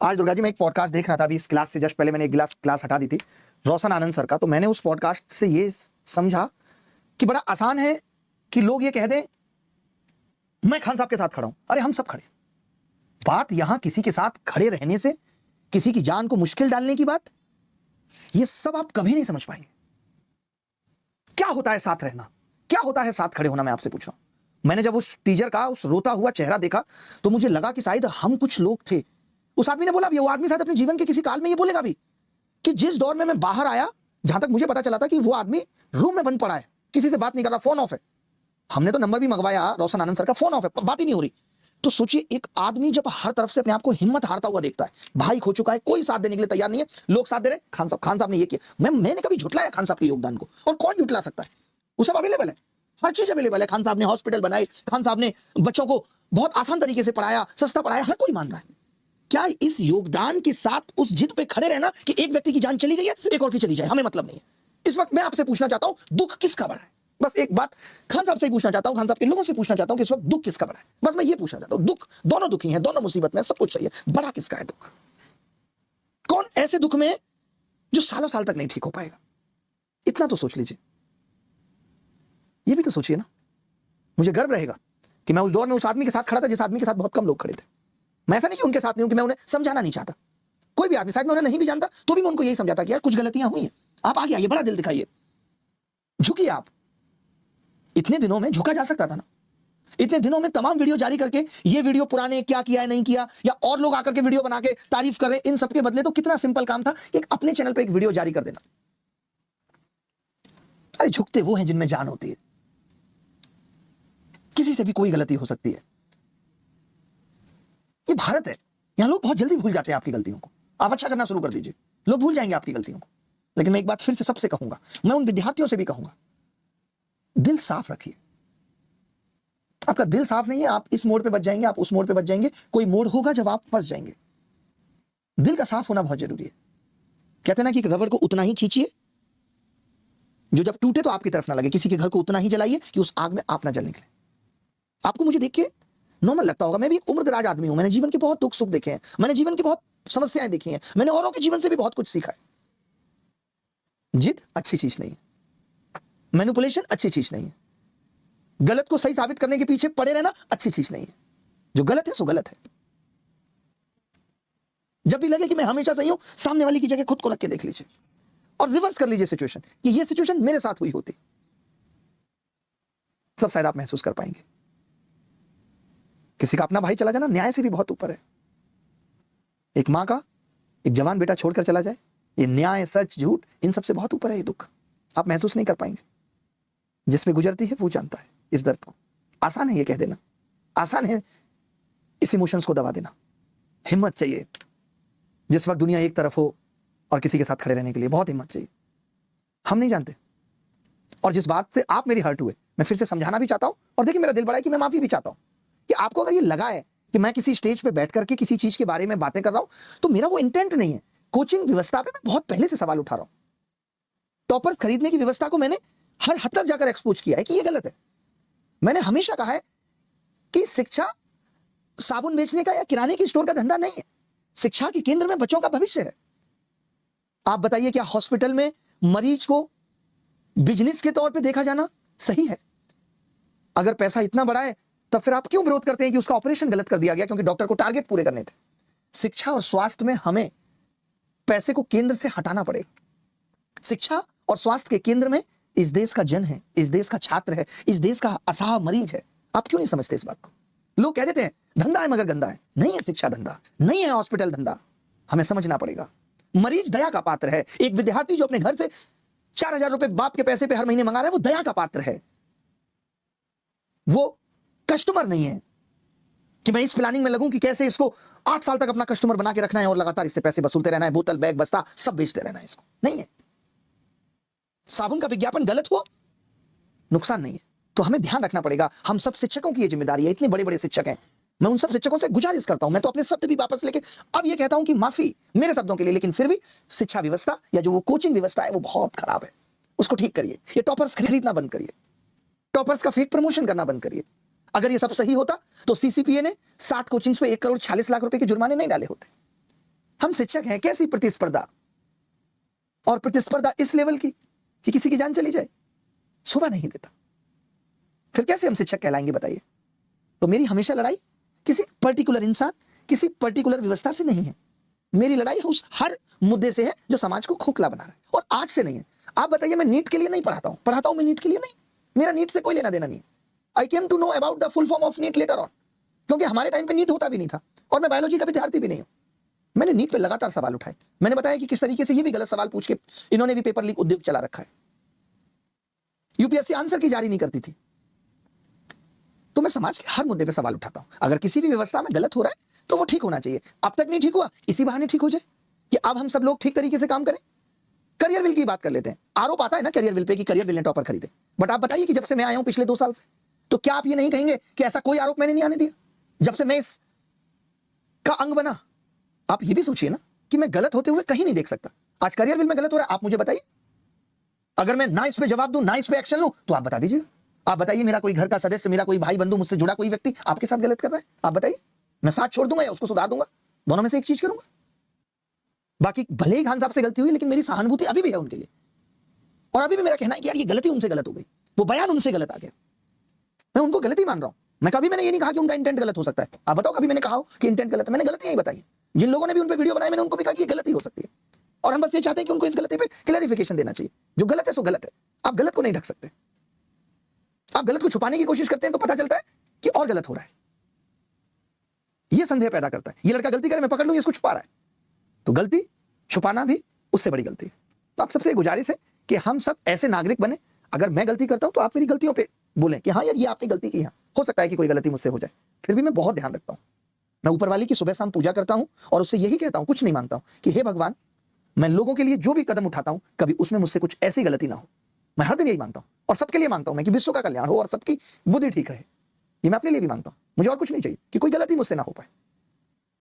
आज दुर्गा जी मैं एक पॉडकास्ट देख रहा था, अभी इस क्लास से जस्ट पहले मैंने एक क्लास हटा दी थी रोशन आनंद सर का। तो मैंने उस पॉडकास्ट से ये समझा कि बड़ा आसान है कि लोग ये कह दें मैं खान साहब के साथ खड़ा हूं। अरे हम सब खड़े। बात यहां किसी के साथ खड़े रहने से, किसी की जान को मुश्किल डालने की बात, ये सब आप कभी नहीं समझ पाएंगे। क्या होता है साथ रहना, क्या होता है साथ खड़े होना, मैं आपसे पूछ रहा हूं। मैंने जब उस टीचर का उस रोता हुआ चेहरा देखा तो मुझे लगा कि शायद हम कुछ लोग थे। उस आदमी ने बोला भी, वो आदमी शायद अपने जीवन के किसी काल में ये बोलेगा भी कि जिस दौर में मैं बाहर आया, जहां तक मुझे पता चला था कि वो आदमी रूम में बंद पड़ा है, किसी से बात नहीं कर रहा, फोन ऑफ है। हमने तो नंबर भी मंगवाया रोशन आनंद सर का, फोन ऑफ है, बात ही नहीं हो रही। तो सोचिए, एक आदमी जब हर तरफ से अपने आप को हिम्मत हारता हुआ देखता है, भाई खो चुका है, कोई साथ देने के लिए तैयार नहीं है, लोग साथ दे रहे, खान साहब ने ये किया। मैंने कभी झुटलाया खान साहब के योगदान को? और कौन झुटला सकता है? वो सब अवेलेबल है, हर चीज अवेलेबल है। खान साहब ने हॉस्पिटल बनाए, खान साहब ने बच्चों को बहुत आसान तरीके से पढ़ाया, सस्ता पढ़ाया, हर कोई मान रहा है। क्या इस योगदान के साथ उस जिद पे खड़े रहना कि एक व्यक्ति की जान चली गई है, एक और की चली जाए, हमें मतलब नहीं है। इस वक्त मैं आपसे पूछना चाहता हूं, दुख किसका बड़ा है? बस एक बात खान साहब से ही पूछना चाहता हूं, खान साहब के लोगों से पूछना चाहता हूं कि इस वक्त दुख किसका बड़ा है? बस मैं ये पूछना चाहता हूं। दुख, दोनों दुखी हैं, दोनों मुसीबत में, सब कुछ सही है, बड़ा किसका है दुख? कौन ऐसे दुख में जो सालों साल तक नहीं ठीक हो पाएगा? इतना तो सोच लीजिए, ये भी तो सोचिए ना। मुझे गर्व रहेगा कि मैं उस दौर में उस आदमी के साथ खड़ा था जिस आदमी के साथ बहुत कम लोग खड़े थे। मैं ऐसा नहीं कि उनके साथ नहीं हूं कि मैं उन्हें समझाना नहीं चाहता। कोई भी आदमी, शायद मैं उन्हें नहीं भी जानता तो भी मैं उनको यही समझाता कि यार कुछ गलतियां हुई हैं, आप आगे आइए, बड़ा दिल दिखाइए, झुकिए। आप इतने दिनों में झुका जा सकता था ना। इतने दिनों में तमाम वीडियो जारी करके ये वीडियो पुराने क्या किया है नहीं किया, या और लोग आकर के वीडियो बना के तारीफ कर रहे हैं, इन सबके बदले तो कितना सिंपल काम था, एक अपने चैनल पे एक वीडियो जारी कर देना। अरे झुकते वो हैं जिनमें जान होती है। किसी से भी कोई गलती हो सकती है। ये भारत है, यहां लोग बहुत जल्दी भूल जाते हैं आपकी गलतियों को। आप अच्छा करना शुरू कर दीजिए, लोग भूल जाएंगे आपकी गलतियों को। लेकिन मैं एक बात फिर से सबसे कहूंगा, मैं उन विद्यार्थियों से भी कहूंगा, दिल साफ रखिए। आपका दिल साफ नहीं है, आप इस मोड़ पे बच जाएंगे, आप उस मोड़ पे बच जाएंगे। कोई मोड़ होगा जब आप फंस जाएंगे। दिल का साफ होना बहुत जरूरी है। कहते ना कि रबड़ को उतना ही खींचिए जो जब टूटे तो आपकी तरफ ना लगे। किसी के घर को उतना ही जलाइए कि उस आग में आप ना जल निकले। आपको मुझे देख के नॉर्मल लगता होगा, मैं भी एक उम्रदराज आदमी हूं, मैंने जीवन के बहुत दुख सुख देखे हैं, मैंने जीवन की बहुत समस्याएं देखी हैं, मैंने औरों के जीवन से भी बहुत कुछ सीखा है। जिद अच्छी चीज नहीं है, मैनिपुलेशन अच्छी चीज नहीं है, गलत को सही साबित करने के पीछे पड़े रहना अच्छी चीज नहीं है। जो गलत है सो गलत है। जब भी लगे कि मैं हमेशा सही हूं, सामने वाली की जगह खुद को रख के देख लीजिए और रिवर्स कर लीजिए सिचुएशन कि ये सिचुएशन मेरे साथ हुई होती, तब शायद आप महसूस कर पाएंगे। किसी का अपना भाई चला जाना न्याय से भी बहुत ऊपर है। एक मां का एक जवान बेटा छोड़कर चला जाए, ये न्याय, सच, झूठ, इन सबसे बहुत ऊपर है ये दुख। आप महसूस नहीं कर पाएंगे। जिसमें गुजरती है वो जानता है इस दर्द को। आसान है ये कह देना, आसान है इस इमोशंस को दबा देना। हिम्मत चाहिए जिस वक्त दुनिया एक तरफ हो और किसी के साथ खड़े रहने के लिए, बहुत हिम्मत चाहिए। हम नहीं जानते। और जिस बात से आप मेरी हर्ट हुए, मैं फिर से समझाना भी चाहता हूं, और देखिए मेरा दिल बड़ा है कि मैं माफी भी चाहता हूं कि आपको अगर ये लगा है कि मैं किसी स्टेज पे बैठ करके किसी चीज के बारे में बातें कर रहा हूं, तो मेरा वो इंटेंट नहीं है। कोचिंग व्यवस्था पे मैं बहुत पहले से सवाल उठा रहा हूं। टॉपर्स खरीदने की व्यवस्था को मैंने हर हद तक जाकर एक्सपोज किया है कि ये गलत है। मैंने हमेशा कहा है कि शिक्षा साबुन बेचने का या किराने की स्टोर का धंधा नहीं है। शिक्षा के केंद्र में बच्चों का भविष्य है। आप बताइए, क्या हॉस्पिटल में मरीज को बिजनेस के तौर पे देखा जाना सही है? अगर पैसा इतना बड़ा है तब फिर आप क्यों विरोध करते हैं कि उसका ऑपरेशन गलत कर दिया गया क्योंकि डॉक्टर को टारगेट पूरे करने थे? शिक्षा और स्वास्थ्य में हमें पैसे को केंद्र से हटाना पड़ेगा। शिक्षा और स्वास्थ्य के केंद्र में इस देश का जन है, इस देश का छात्र है, इस देश का असहाय मरीज है। आप क्यों नहीं समझते इस बात को? लोग कह देते हैं धंधा है मगर गंदा है। नहीं है शिक्षा धंधा, नहीं है हॉस्पिटल धंधा। हमें समझना पड़ेगा। मरीज दया का पात्र है। एक विद्यार्थी जो अपने घर से 4,000 रुपए बाप के पैसे पे हर महीने मंगा रहा है, वो दया का पात्र है। वो कस्टमर नहीं है कि मैं इस प्लानिंग में लगूं कि कैसे इसको 8 साल तक अपना कस्टमर बना के रखना है और लगातार इससे पैसे वसूलते रहना है, बोतल, बैग, बस्ता सब बेचते रहना है। इसको नहीं है। साबुन का विज्ञापन गलत हो, नुकसान नहीं है। तो हमें ध्यान रखना पड़ेगा। हम सब शिक्षकों की ये जिम्मेदारी है। इतने बड़े बड़े शिक्षक हैं, मैं उन सब शिक्षकों से गुजारिश करता हूं। मैं तो अपने शब्द भी वापस लेके अब ये कहता हूं कि माफी मेरे शब्दों के लिए, लेकिन फिर भी शिक्षा व्यवस्था या जो वो कोचिंग व्यवस्था है वो बहुत खराब है। उसको ठीक करिए। ये टॉपर्स खरीदना बंद करिए, टॉपर्स का फेक प्रमोशन करना बंद करिए। अगर ये सब सही होता तो सीसीपीए ने 60 कोचिंग्स पे 1 करोड़ 46 लाख रुपए के जुर्माने नहीं डाले होते। हम शिक्षक हैं, कैसी प्रतिस्पर्धा, और प्रतिस्पर्धा इस लेवल की कि किसी की जान चली जाए, सुबह नहीं देता, फिर कैसे हम शिक्षक कहलाएंगे बताइए। तो मेरी हमेशा लड़ाई किसी पर्टिकुलर इंसान, किसी पर्टिकुलर व्यवस्था से नहीं है, मेरी लड़ाई उस हर मुद्दे से है जो समाज को खोखला बना रहा है, और आज से नहीं है। आप बताइए, मैं नीट के लिए नहीं पढ़ाता हूं मैं नीट के लिए नहीं, मेरा नीट से कोई लेना देना नहीं है। I came to know about the full form of NEET later on, क्योंकि हमारे टाइम पे नीट होता भी नहीं था, और मैं बायोलॉजी का विद्यार्थी भी नहीं हूं। मैंने नीट पे लगातार सवाल उठाए, मैंने बताया कि किस तरीके से ये भी गलत सवाल पूछ के इन्होंने भी पेपर लीक उद्योग चला रखा है। यूपीएससी आंसर की जारी नहीं करती थी। तो मैं समाज के हर मुद्दे पे सवाल उठाता हूं। अगर किसी भी व्यवस्था में गलत हो रहा है तो वो ठीक होना चाहिए। अब तक नहीं ठीक हुआ, इसी बहाने ठीक हो जाए कि अब हम सब लोग ठीक तरीके से काम करें। करियर विल की बात कर लेते हैं। आरोप आता है ना करियर विल पे कि करियर विल ने टॉपर खरीदे, बट आप बताइए कि जब से मैं आया हूं पिछले 2 साल से, तो क्या आप ये नहीं कहेंगे कि ऐसा कोई आरोप मैंने नहीं आने दिया जब से मैं इस का अंग बना। आप ये भी सोचिए ना कि मैं गलत होते हुए कहीं नहीं देख सकता। आज करियर विल में गलत हो रहा है, आप मुझे बताइए। अगर मैं ना इस पे जवाब दूं, ना इस पे एक्शन लूं, तो आप बता दीजिएगा। आप बताइए, मेरा कोई घर का सदस्य, मेरा कोई भाई बंधु, मुझसे जुड़ा कोई व्यक्ति आपके साथ गलत कर रहा है, आप बताइए। मैं साथ छोड़ दूंगा या उसको सुधार दूंगा, दोनों में से एक चीज करूंगा। बाकी भले ही खान साहब से गलती हुई, लेकिन मेरी सहानुभूति अभी भी है उनके लिए, और अभी भी मेरा कहना है कि यार ये गलती उनसे गलत हो गई, वो बयान उनसे गलत आ गया, मैं उनको गलती मान रहा हूं। मैं कभी मैंने ये नहीं कहा कि उनका इंटेंट गलत हो सकता है। आप बताओ कभी मैंने कहा हो कि इंटेंट गलत है? मैंने गलतियां ही बताई। जिन लोगों ने भी उन पे वीडियो बनाए, मैंने उनको भी कहा कि ये गलती हो सकती है, और हम बस ये चाहते हैं कि उनको इस गलती पे क्लैरिफिकेशन देना चाहिए। जो गलत है सो गलत है, आप गलत को नहीं ढक सकते। आप गलत को छुपाने की कोशिश करते हैं तो पता चलता है कि और गलत हो रहा है। यह संदेह पैदा करता है, ये लड़का गलती करे, मैं पकड़ लूं इसको छुपा रहा है, तो गलती छुपाना भी उससे बड़ी गलती है। तो आप सबसे गुजारिश है कि हम सब ऐसे नागरिक बने, अगर मैं गलती करता हूं तो आप मेरी गलतियों पे बोलें कि हाँ यार ये आपने गलती की है। हो सकता है कि कोई गलती मुझसे हो जाए, फिर भी मैं बहुत ध्यान रखता हूं। मैं ऊपर वाली की सुबह शाम पूजा करता हूं और उससे यही कहता हूं, कुछ नहीं मांगता हूं, कि हे भगवान, मैं लोगों के लिए जो भी कदम उठाता हूं कभी उसमें मुझसे कुछ ऐसी गलती ना हो। मैं हर दिन यही मांगता हूं, और सबके लिए मांगता हूं मैं कि विश्व का कल्याण हो और सबकी बुद्धि ठीक रहे। ये मैं अपने लिए भी मांगता हूं, मुझे और कुछ नहीं चाहिए कि कोई गलती मुझसे ना हो पाए।